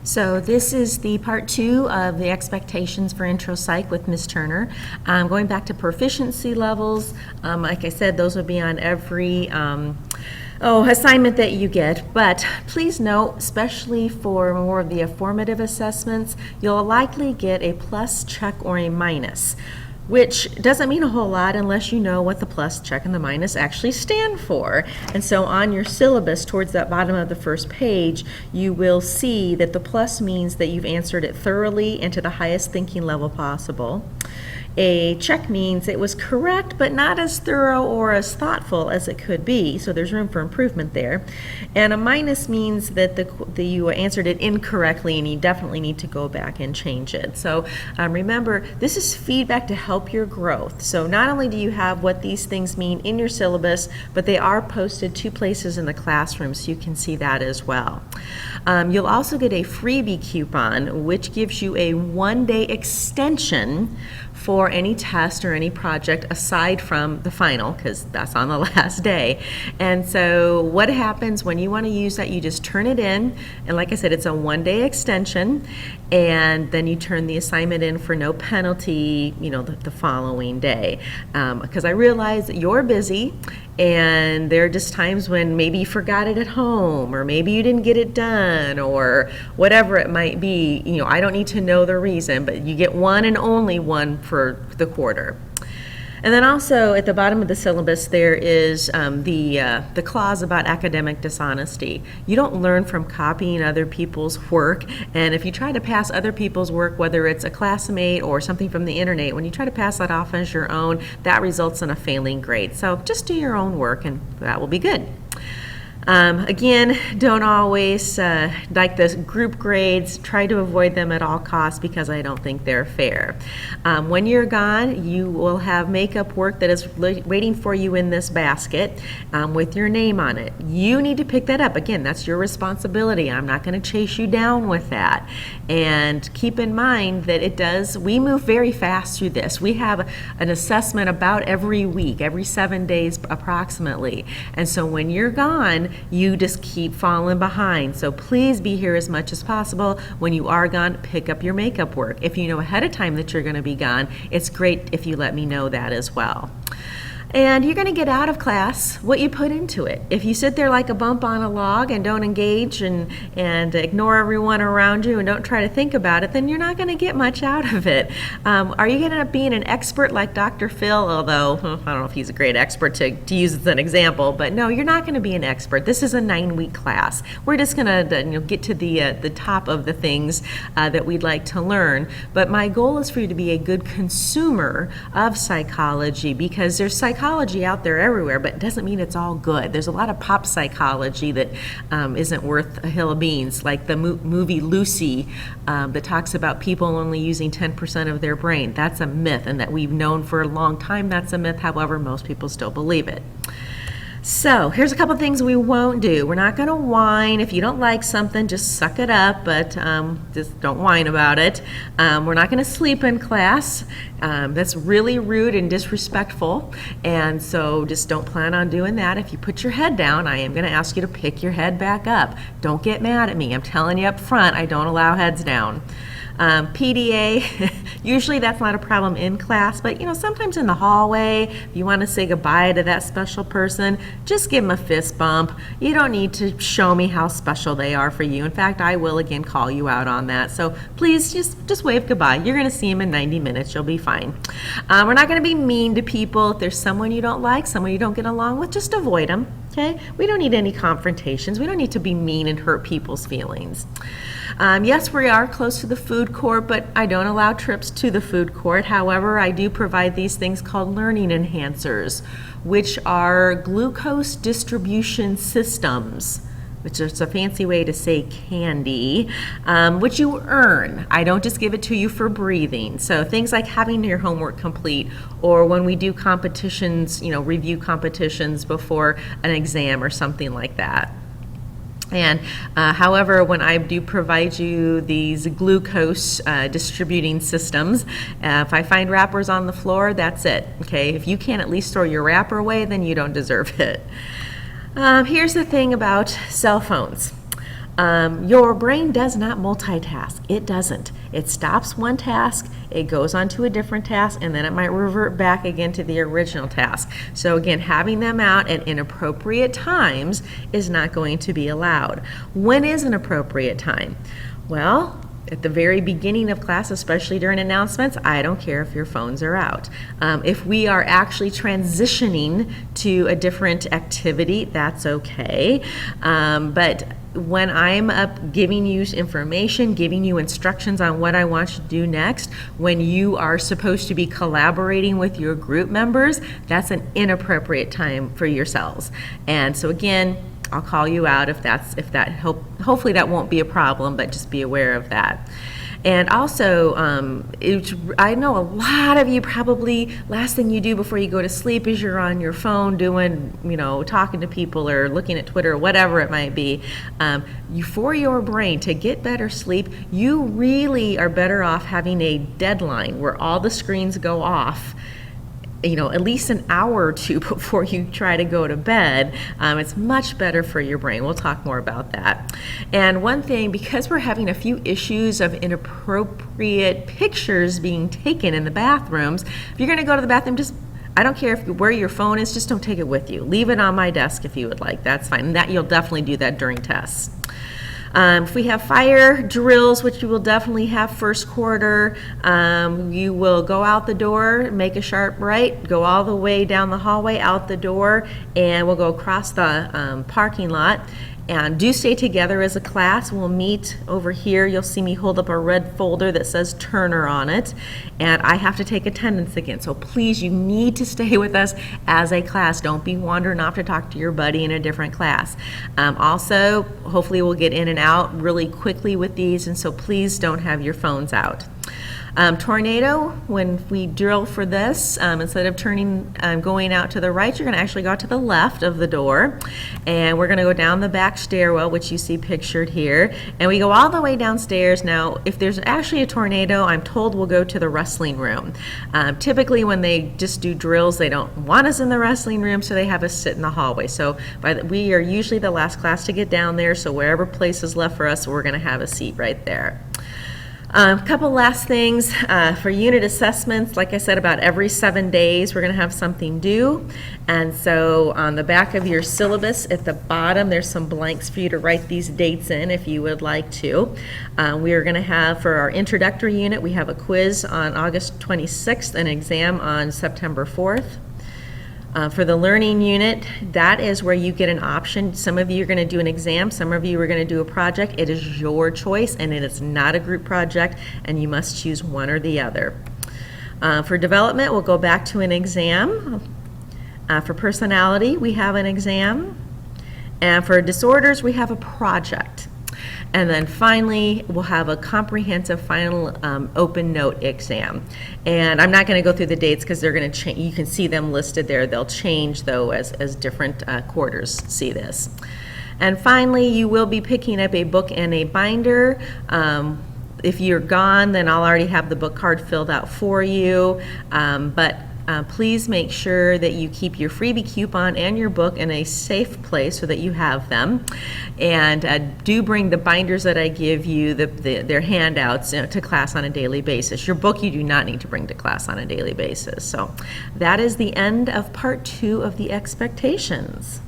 So this is the part 2 of the expectations for intro psych with Ms. Turner. Going back to proficiency levels, like I said, those will be on every assignment that you get, but please note, especially for more of the formative assessments, you'll likely get a plus, check, or a minus, which doesn't mean a whole lot unless you know what the plus, check, and the minus actually stand for. And so on your syllabus, towards that bottom of the first page, you will see that the plus means that you've answered it thoroughly and to the highest thinking level possible. A check means it was correct, but not as thorough or as thoughtful as it could be, so there's room for improvement there. And a minus means that you answered it incorrectly and you definitely need to go back and change it. So remember, this is feedback to help your growth. So not only do you have what these things mean in your syllabus, but they are posted 2 places in the classroom, so you can see that as well. You'll also get a freebie coupon, which gives you a 1-day extension for any test or any project aside from the final, because that's on the last day. And so what happens when you want to use that, you just turn it in, and like I said, it's a 1-day extension, and then you turn the assignment in for no penalty, the following day. Because I realize that you're busy, and there are just times when maybe you forgot it at home, or maybe you didn't get it done, or whatever it might be. I don't need to know the reason, but you get one and only one for the quarter. And then also at the bottom of the syllabus there is the clause about academic dishonesty. You don't learn from copying other people's work, and if you try to pass other people's work, whether it's a classmate or something from the internet, when you try to pass that off as your own, that results in a failing grade. So just do your own work and that will be good. Again, don't always like the group grades. Try to avoid them at all costs because I don't think they're fair. When you're gone, you will have makeup work that is waiting for you in this basket with your name on it. You need to pick that up. Again, that's your responsibility. I'm not going to chase you down with that. And keep in mind that we move very fast through this. We have an assessment about every week, every 7 days approximately. And so when you're gone, you just keep falling behind. So please be here as much as possible. When you are gone, pick up your makeup work. If you know ahead of time that you're going to be gone, it's great if you let me know that as well. And you're going to get out of class what you put into it. If you sit there like a bump on a log and don't engage and ignore everyone around you and don't try to think about it, then you're not going to get much out of it. Are you going to end up being an expert like Dr. Phil? Although, I don't know if he's a great expert to use as an example, but no, you're not going to be an expert. This is a 9-week class. We're just going to get to the top of the things that we'd like to learn. But my goal is for you to be a good consumer of psychology, because there's psychology out there everywhere, but it doesn't mean it's all good. There's a lot of pop psychology that isn't worth a hill of beans, like the movie Lucy that talks about people only using 10% of their brain. That's a myth, and that we've known for a long time that's a myth. However, most people still believe it. So here's a couple things we won't do. We're not going to whine. If you don't like something, just suck it up, but just don't whine about it. We're not going to sleep in class. That's really rude and disrespectful, and so just don't plan on doing that. If you put your head down, I am going to ask you to pick your head back up. Don't get mad at me. I'm telling you up front, I don't allow heads down. PDA, usually that's not a problem in class, but sometimes in the hallway, if you want to say goodbye to that special person, just give them a fist bump. You don't need to show me how special they are for you. In fact, I will again call you out on that. So please just wave goodbye. You're going to see them in 90 minutes. You'll be fine. We're not going to be mean to people. If there's someone you don't like, someone you don't get along with, just avoid them. Okay? We don't need any confrontations. We don't need to be mean and hurt people's feelings. Yes, we are close to the food court, but I don't allow trips to the food court. However, I do provide these things called learning enhancers, which are glucose distribution systems, which is a fancy way to say candy, which you earn. I don't just give it to you for breathing. So things like having your homework complete, or when we do competitions, review competitions before an exam or something like that. And however, when I do provide you these glucose distributing systems, if I find wrappers on the floor, that's it. Okay, if you can't at least throw your wrapper away, then you don't deserve it. Here's the thing about cell phones. Your brain does not multitask. It doesn't. It stops one task, it goes on to a different task, and then it might revert back again to the original task. So again, having them out at inappropriate times is not going to be allowed. When is an appropriate time? Well, at the very beginning of class, especially during announcements, I don't care if your phones are out. If we are actually transitioning to a different activity, that's okay. But when I'm up giving you information, giving you instructions on what I want you to do next, when you are supposed to be collaborating with your group members, that's an inappropriate time for yourselves. And so again, I'll call you out hopefully that won't be a problem, but just be aware of that. And also, I know a lot of you probably, last thing you do before you go to sleep is you're on your phone doing, talking to people or looking at Twitter or whatever it might be. For your brain to get better sleep, you really are better off having a deadline where all the screens go off, at least an hour or two before you try to go to bed. It's much better for your brain. We'll talk more about that. And one thing, because we're having a few issues of inappropriate pictures being taken in the bathrooms, if you're going to go to the bathroom, I don't care where your phone is, just don't take it with you. Leave it on my desk if you would like. That's fine. And you'll definitely do that during tests. If we have fire drills, which you will definitely have first quarter, you will go out the door, make a sharp right, go all the way down the hallway, out the door, and we'll go across the parking lot. And do stay together as a class. We'll meet over here. You'll see me hold up a red folder that says Turner on it. And I have to take attendance again. So please, you need to stay with us as a class. Don't be wandering off to talk to your buddy in a different class. Also, hopefully we'll get in and out really quickly with these. And so please don't have your phones out. Tornado, when we drill for this, instead of going out to the right, you're going to actually go out to the left of the door, and we're going to go down the back stairwell, which you see pictured here, and we go all the way downstairs. Now, if there's actually a tornado, I'm told we'll go to the wrestling room. Typically, when they just do drills, they don't want us in the wrestling room, so they have us sit in the hallway. So we are usually the last class to get down there, so wherever place is left for us, we're going to have a seat right there. A couple last things for unit assessments. Like I said, about every 7 days we're going to have something due, and so on the back of your syllabus at the bottom there's some blanks for you to write these dates in if you would like to. We are going to have, for our introductory unit, we have a quiz on August 26th, an exam on September 4th. For the learning unit, that is where you get an option. Some of you are going to do an exam, some of you are going to do a project. It is your choice, and it is not a group project, and you must choose one or the other. For development, we'll go back to an exam. For personality, we have an exam. And for disorders, we have a project. And then finally, we'll have a comprehensive final open note exam. And I'm not going to go through the dates because they're going to change. You can see them listed there. They'll change, though, as different quarters see this. And finally, you will be picking up a book and a binder. If you're gone, then I'll already have the book card filled out for you. Please make sure that you keep your freebie coupon and your book in a safe place so that you have them. And do bring the binders that I give you, their handouts, to class on a daily basis. Your book you do not need to bring to class on a daily basis. So that is the end of part 2 of the expectations.